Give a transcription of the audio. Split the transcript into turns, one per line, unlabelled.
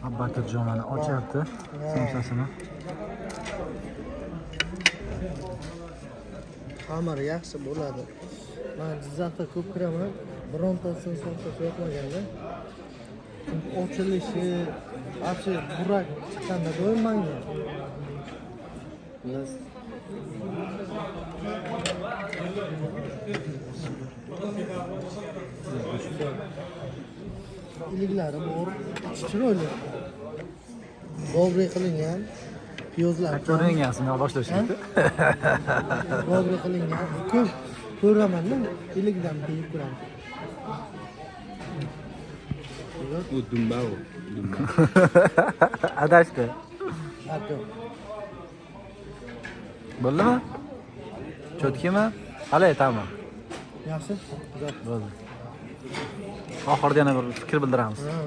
Abbaturjon mana ochyapti somsasini.
Xamir yaxshi bo'ladi. Men Jizzaxda ko'p kiraman. Birontasini somsasi yoqmaganda. Ochilishi, achi burak chiqqanda do'ymangan. Biz iliklari bor, chiroyli. Dobri qilingan, piyozlar
Ko'ringansin, boshlashdi.
Dobri qilingan. Ko'p ko'raman-da, ilikdan yeyib ko'raman.
U dumba u.
Adashdi.
Hatto
Bo'ldimi? Cho'tkimi? Hali aytaman.
yaxshi.
Bo'ldi. Oxirida yana bir fikr bildiramiz.
Ha.